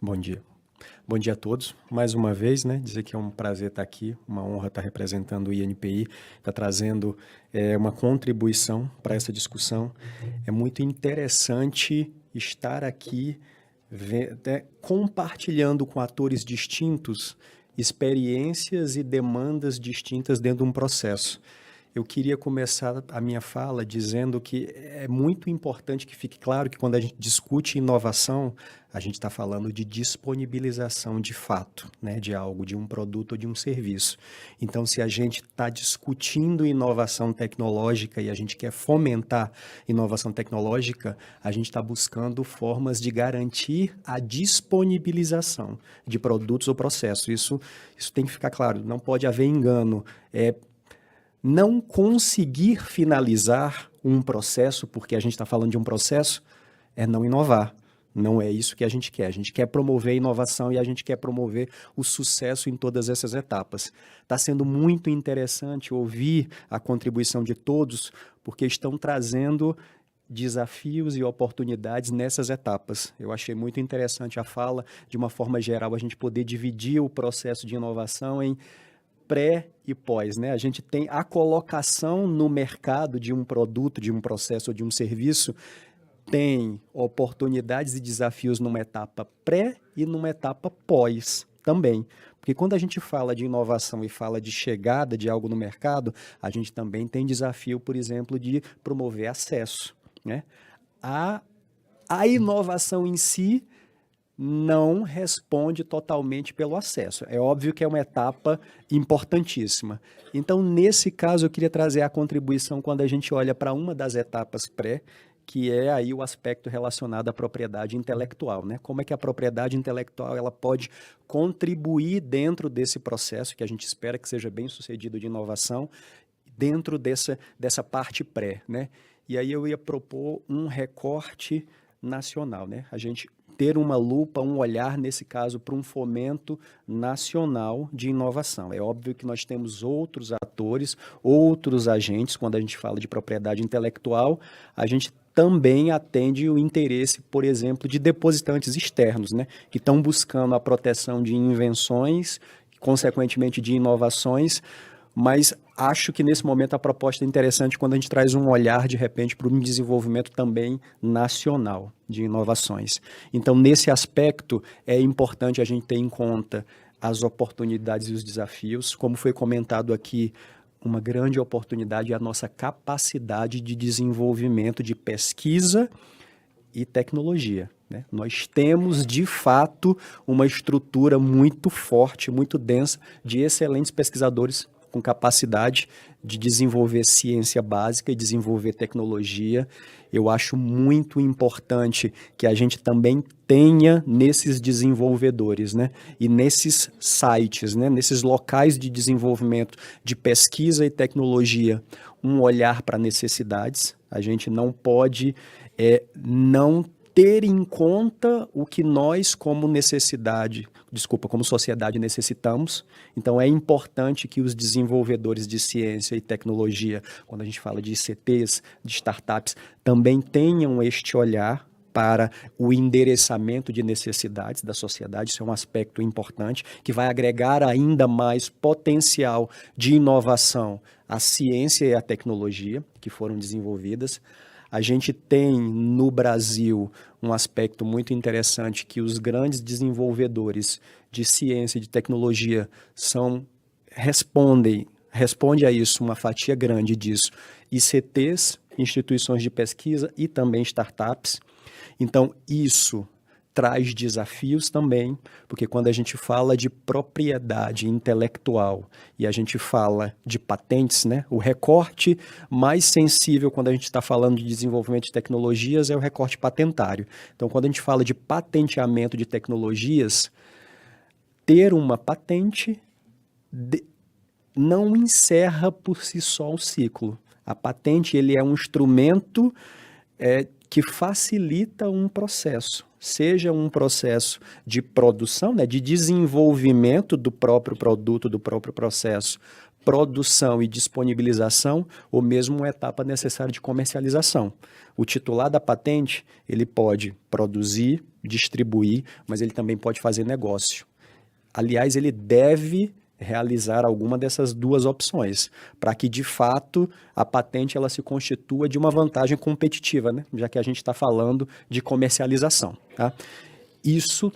Bom dia. Bom dia a todos. Mais uma vez, né, dizer que é um prazer estar aqui, uma honra estar representando o INPI, estar trazendo uma contribuição para essa discussão. É muito interessante estar aqui compartilhando com atores distintos experiências e demandas distintas dentro de um processo. Eu queria começar a minha fala dizendo que é muito importante que fique claro que quando a gente discute inovação, a gente está falando de disponibilização de fato, né, de algo, de um produto ou de um serviço. Então, se a gente está discutindo inovação tecnológica e a gente quer fomentar inovação tecnológica, a gente está buscando formas de garantir a disponibilização de produtos ou processos. Isso tem que ficar claro, não pode haver engano. Não conseguir finalizar um processo, porque a gente está falando de um processo, é não inovar. Não é isso que a gente quer. A gente quer promover a inovação e a gente quer promover o sucesso em todas essas etapas. Está sendo muito interessante ouvir a contribuição de todos, porque estão trazendo desafios e oportunidades nessas etapas. Eu achei muito interessante a fala, de uma forma geral, a gente poder dividir o processo de inovação em pré e pós, né? A gente tem a colocação no mercado de um produto, de um processo ou de um serviço, tem oportunidades e desafios numa etapa pré e numa etapa pós também. Porque quando a gente fala de inovação e fala de chegada de algo no mercado, a gente também tem desafio, por exemplo, de promover acesso, né? A inovação em si não responde totalmente pelo acesso. É óbvio que é uma etapa importantíssima. Então, nesse caso, eu queria trazer a contribuição quando a gente olha para uma das etapas pré, que é aí o aspecto relacionado à propriedade intelectual, né? Como é que a propriedade intelectual ela pode contribuir dentro desse processo, que a gente espera que seja bem sucedido de inovação, dentro dessa parte pré, né? E aí eu ia propor um recorte nacional, né? A gente ter uma lupa, um olhar, nesse caso, para um fomento nacional de inovação. É óbvio que nós temos outros atores, outros agentes, quando a gente fala de propriedade intelectual, a gente também atende o interesse, por exemplo, de depositantes externos, né, que estão buscando a proteção de invenções, consequentemente de inovações, mas acho que nesse momento a proposta é interessante quando a gente traz um olhar, de repente, para um desenvolvimento também nacional de inovações. Então, nesse aspecto, é importante a gente ter em conta as oportunidades e os desafios. Como foi comentado aqui, uma grande oportunidade é a nossa capacidade de desenvolvimento de pesquisa e tecnologia, né? Nós temos, de fato, uma estrutura muito forte, muito densa, de excelentes pesquisadores com capacidade de desenvolver ciência básica e desenvolver tecnologia. Eu acho muito importante que a gente também tenha nesses desenvolvedores, né? E nesses sites, né? Nesses locais de desenvolvimento de pesquisa e tecnologia, um olhar para necessidades. A gente não pode não ter em conta o que nós, como como sociedade necessitamos. Então, é importante que os desenvolvedores de ciência e tecnologia, quando a gente fala de ICTs, de startups, também tenham este olhar para o endereçamento de necessidades da sociedade. Isso é um aspecto importante, que vai agregar ainda mais potencial de inovação à ciência e à tecnologia que foram desenvolvidas. A gente tem no Brasil um aspecto muito interessante, que os grandes desenvolvedores de ciência e de tecnologia responde a isso, uma fatia grande disso, ICTs, instituições de pesquisa e também startups. Então, isso traz desafios também, porque quando a gente fala de propriedade intelectual e a gente fala de patentes, né, o recorte mais sensível quando a gente está falando de desenvolvimento de tecnologias é o recorte patentário. Então, quando a gente fala de patenteamento de tecnologias, ter uma patente não encerra por si só o ciclo. A patente ele é um instrumento que facilita um processo, seja um processo de produção, né, de desenvolvimento do próprio produto, do próprio processo, produção e disponibilização, ou mesmo uma etapa necessária de comercialização. O titular da patente, ele pode produzir, distribuir, mas ele também pode fazer negócio. Aliás, ele deve realizar alguma dessas duas opções, para que, de fato, a patente ela se constitua de uma vantagem competitiva, né? Já que a gente está falando de comercialização. Tá? Isso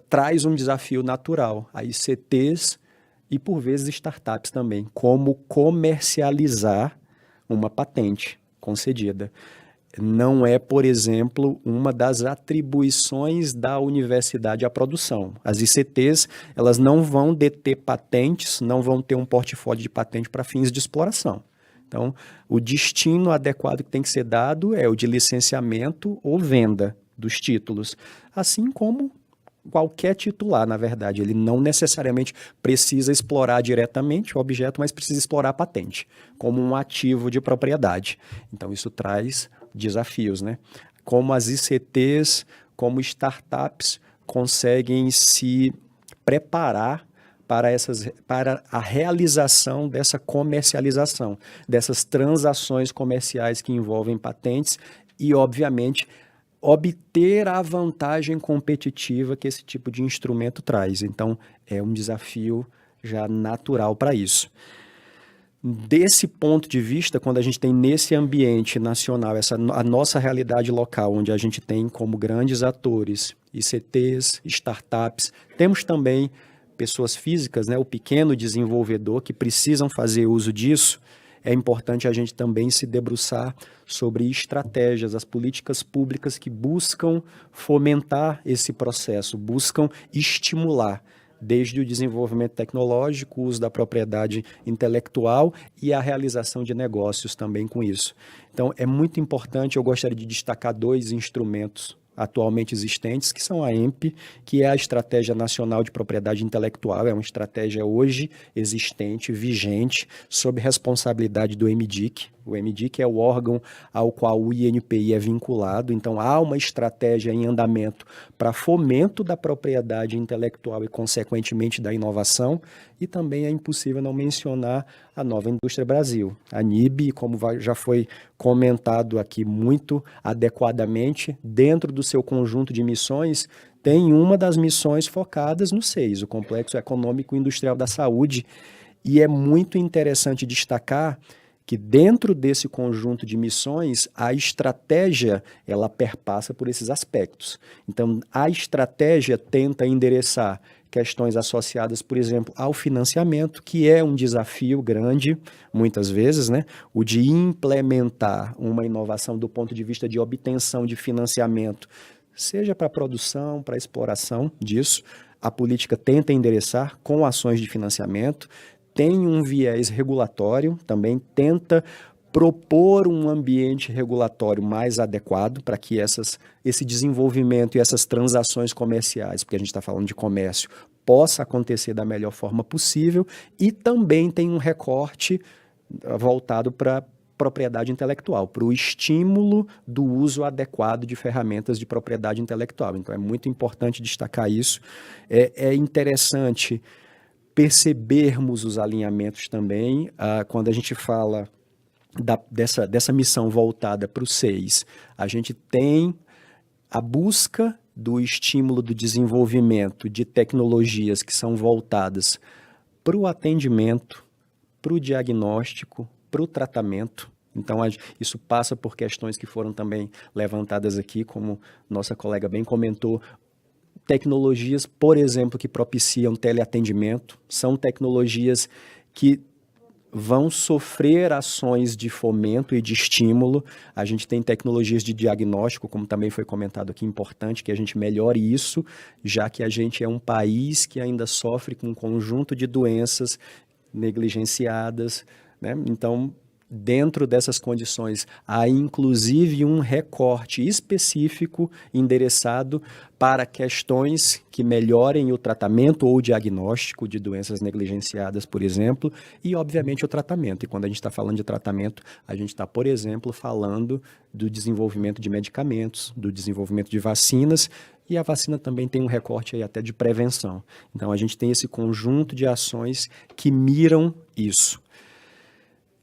traz um desafio natural a ICTs e, por vezes, startups também, como comercializar uma patente concedida. Não é, por exemplo, uma das atribuições da universidade à produção. As ICTs, elas não vão deter patentes, não vão ter um portfólio de patente para fins de exploração. Então, o destino adequado que tem que ser dado é o de licenciamento ou venda dos títulos, assim como qualquer titular, na verdade. Ele não necessariamente precisa explorar diretamente o objeto, mas precisa explorar a patente como um ativo de propriedade. Então, isso traz desafios, né? Como as ICTs, como startups conseguem se preparar para a realização dessa comercialização, dessas transações comerciais que envolvem patentes e, obviamente, obter a vantagem competitiva que esse tipo de instrumento traz. Então, é um desafio já natural para isso. Desse ponto de vista, quando a gente tem nesse ambiente nacional, a nossa realidade local, onde a gente tem como grandes atores ICTs, startups, temos também pessoas físicas, né, o pequeno desenvolvedor que precisam fazer uso disso, é importante a gente também se debruçar sobre estratégias, as políticas públicas que buscam fomentar esse processo, buscam estimular desde o desenvolvimento tecnológico, o uso da propriedade intelectual e a realização de negócios também com isso. Então, é muito importante, eu gostaria de destacar dois instrumentos atualmente existentes, que são a EMP, que é a Estratégia Nacional de Propriedade Intelectual, é uma estratégia hoje existente, vigente, sob responsabilidade do MDIC. O MDIC é o órgão ao qual o INPI é vinculado, então há uma estratégia em andamento para fomento da propriedade intelectual e, consequentemente, da inovação, e também é impossível não mencionar a Nova Indústria Brasil. A NIB, como já foi comentado aqui muito adequadamente, dentro do seu conjunto de missões, tem uma das missões focadas no CEIS, o Complexo Econômico e Industrial da Saúde, e é muito interessante destacar que dentro desse conjunto de missões, a estratégia, ela perpassa por esses aspectos. Então, a estratégia tenta endereçar questões associadas, por exemplo, ao financiamento, que é um desafio grande, muitas vezes, né? O de implementar uma inovação do ponto de vista de obtenção de financiamento, seja para a produção, para a exploração disso, a política tenta endereçar com ações de financiamento, tem um viés regulatório, também tenta propor um ambiente regulatório mais adequado para que esse desenvolvimento e essas transações comerciais, porque a gente está falando de comércio, possa acontecer da melhor forma possível, e também tem um recorte voltado para propriedade intelectual, para o estímulo do uso adequado de ferramentas de propriedade intelectual. Então, é muito importante destacar isso. É interessante percebermos os alinhamentos também, quando a gente fala dessa missão voltada para o SEIS. A gente tem a busca do estímulo do desenvolvimento de tecnologias que são voltadas para o atendimento, para o diagnóstico, para o tratamento. Então, isso passa por questões que foram também levantadas aqui, como nossa colega bem comentou. Tecnologias, por exemplo, que propiciam teleatendimento, são tecnologias que vão sofrer ações de fomento e de estímulo. A gente tem tecnologias de diagnóstico, como também foi comentado aqui, importante que a gente melhore isso, já que a gente é um país que ainda sofre com um conjunto de doenças negligenciadas, né? Então, dentro dessas condições, há inclusive um recorte específico endereçado para questões que melhorem o tratamento ou o diagnóstico de doenças negligenciadas, por exemplo, e, obviamente, o tratamento. E quando a gente está falando de tratamento, a gente está, por exemplo, falando do desenvolvimento de medicamentos, do desenvolvimento de vacinas, e a vacina também tem um recorte aí até de prevenção. Então, a gente tem esse conjunto de ações que miram isso.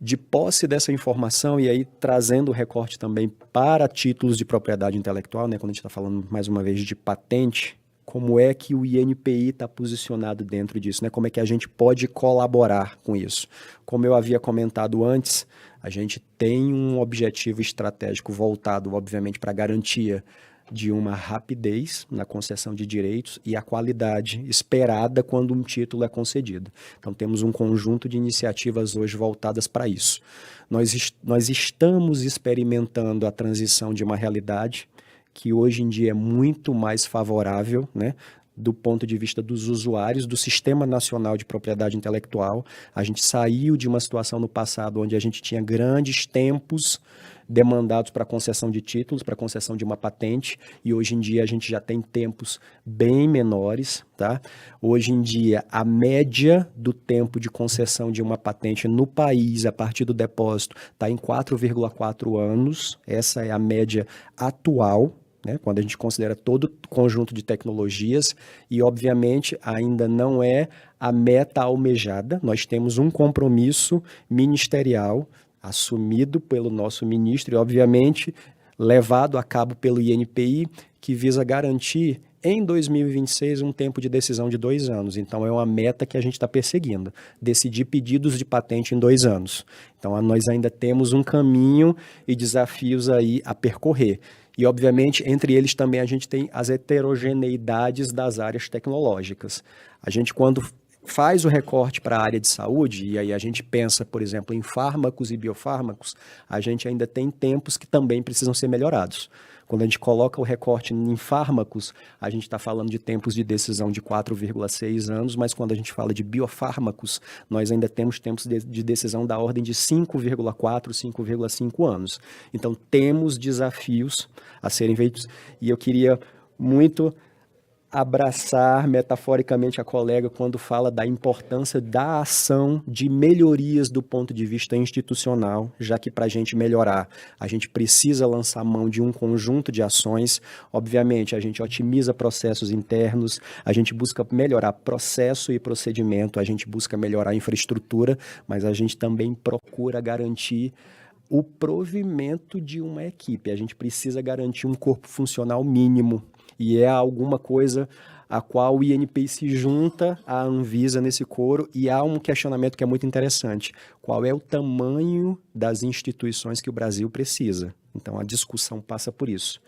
De posse dessa informação, e aí trazendo o recorte também para títulos de propriedade intelectual, né, quando a gente está falando mais uma vez de patente, como é que o INPI está posicionado dentro disso, né? Como é que a gente pode colaborar com isso? Como eu havia comentado antes, a gente tem um objetivo estratégico voltado, obviamente, para a garantia de uma rapidez na concessão de direitos e a qualidade esperada quando um título é concedido. Então, temos um conjunto de iniciativas hoje voltadas para isso. Nós estamos experimentando a transição de uma realidade que hoje em dia é muito mais favorável, né, do ponto de vista dos usuários, do Sistema Nacional de Propriedade Intelectual. A gente saiu de uma situação no passado onde a gente tinha grandes tempos demandados para concessão de títulos, para concessão de uma patente, e hoje em dia a gente já tem tempos bem menores, tá? Hoje em dia, a média do tempo de concessão de uma patente no país, a partir do depósito, está em 4,4 anos, essa é a média atual, né, quando a gente considera todo o conjunto de tecnologias, e obviamente ainda não é a meta almejada. Nós temos um compromisso ministerial assumido pelo nosso ministro e obviamente levado a cabo pelo INPI, que visa garantir em 2026 um tempo de decisão de 2 anos. Então é uma meta que a gente está perseguindo, decidir pedidos de patente em 2 anos. Então nós ainda temos um caminho e desafios aí a percorrer. E, obviamente, entre eles também a gente tem as heterogeneidades das áreas tecnológicas. A gente, quando faz o recorte para a área de saúde, e aí a gente pensa, por exemplo, em fármacos e biofármacos, a gente ainda tem tempos que também precisam ser melhorados. Quando a gente coloca o recorte em fármacos, a gente está falando de tempos de decisão de 4,6 anos, mas quando a gente fala de biofármacos, nós ainda temos tempos de decisão da ordem de 5,4, 5,5 anos. Então, temos desafios a serem feitos, e eu queria muito abraçar metaforicamente a colega quando fala da importância da ação de melhorias do ponto de vista institucional, já que para a gente melhorar, a gente precisa lançar mão de um conjunto de ações. Obviamente, a gente otimiza processos internos, a gente busca melhorar processo e procedimento, a gente busca melhorar a infraestrutura, mas a gente também procura garantir o provimento de uma equipe. A gente precisa garantir um corpo funcional mínimo, e é alguma coisa a qual o INPI se junta à Anvisa nesse coro, e há um questionamento que é muito interessante. Qual é o tamanho das instituições que o Brasil precisa? Então, a discussão passa por isso.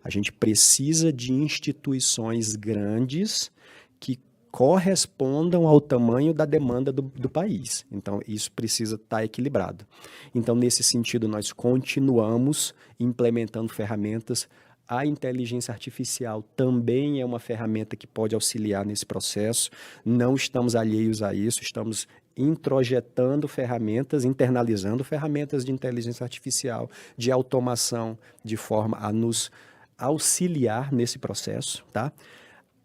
A gente precisa de instituições grandes que correspondam ao tamanho da demanda do país. Então, isso precisa estar equilibrado. Então, nesse sentido, nós continuamos implementando ferramentas. A inteligência artificial também é uma ferramenta que pode auxiliar nesse processo. Não estamos alheios a isso, estamos introjetando ferramentas, internalizando ferramentas de inteligência artificial, de automação, de forma a nos auxiliar nesse processo, tá?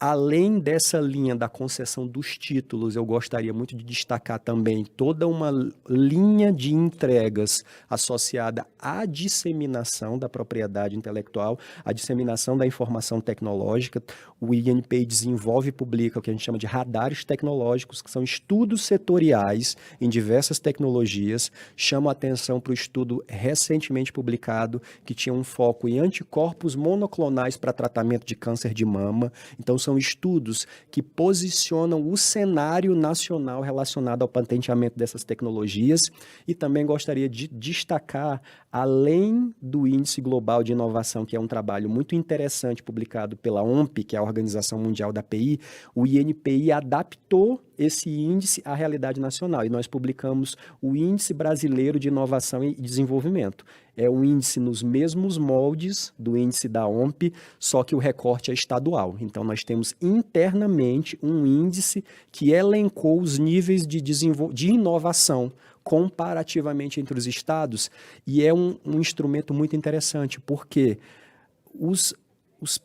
Além dessa linha da concessão dos títulos, eu gostaria muito de destacar também toda uma linha de entregas associada à disseminação da propriedade intelectual, à disseminação da informação tecnológica. O INPI desenvolve e publica o que a gente chama de radares tecnológicos, que são estudos setoriais em diversas tecnologias. Chamo a atenção para o estudo recentemente publicado, que tinha um foco em anticorpos monoclonais para tratamento de câncer de mama. Então, são estudos que posicionam o cenário nacional relacionado ao patenteamento dessas tecnologias, e também gostaria de destacar, além do Índice Global de Inovação, que é um trabalho muito interessante publicado pela OMPI, que é a Organização Mundial da API, o INPI adaptou esse índice à realidade nacional, e nós publicamos o Índice Brasileiro de Inovação e Desenvolvimento. É um índice nos mesmos moldes do índice da OMPI, só que o recorte é estadual. Então, nós temos internamente um índice que elencou os níveis de inovação comparativamente entre os estados, e é um instrumento muito interessante, porque os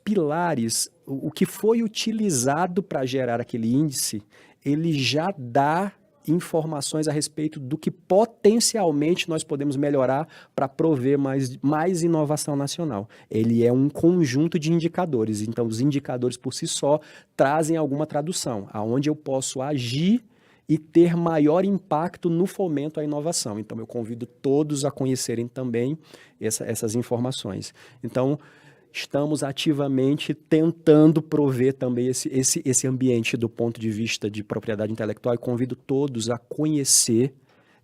pilares, o que foi utilizado para gerar aquele índice, ele já dá informações a respeito do que potencialmente nós podemos melhorar para prover mais inovação nacional. Ele é um conjunto de indicadores, então os indicadores por si só trazem alguma tradução, aonde eu posso agir e ter maior impacto no fomento à inovação. Então, eu convido todos a conhecerem também essas informações. Então, estamos ativamente tentando prover também esse ambiente do ponto de vista de propriedade intelectual e convido todos a conhecer,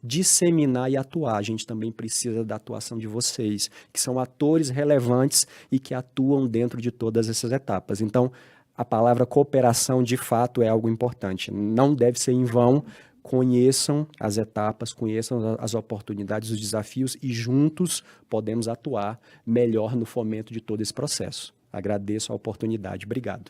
disseminar e atuar. A gente também precisa da atuação de vocês, que são atores relevantes e que atuam dentro de todas essas etapas. Então, a palavra cooperação, de fato, é algo importante. Não deve ser em vão. Conheçam as etapas, conheçam as oportunidades, os desafios e juntos podemos atuar melhor no fomento de todo esse processo. Agradeço a oportunidade. Obrigado.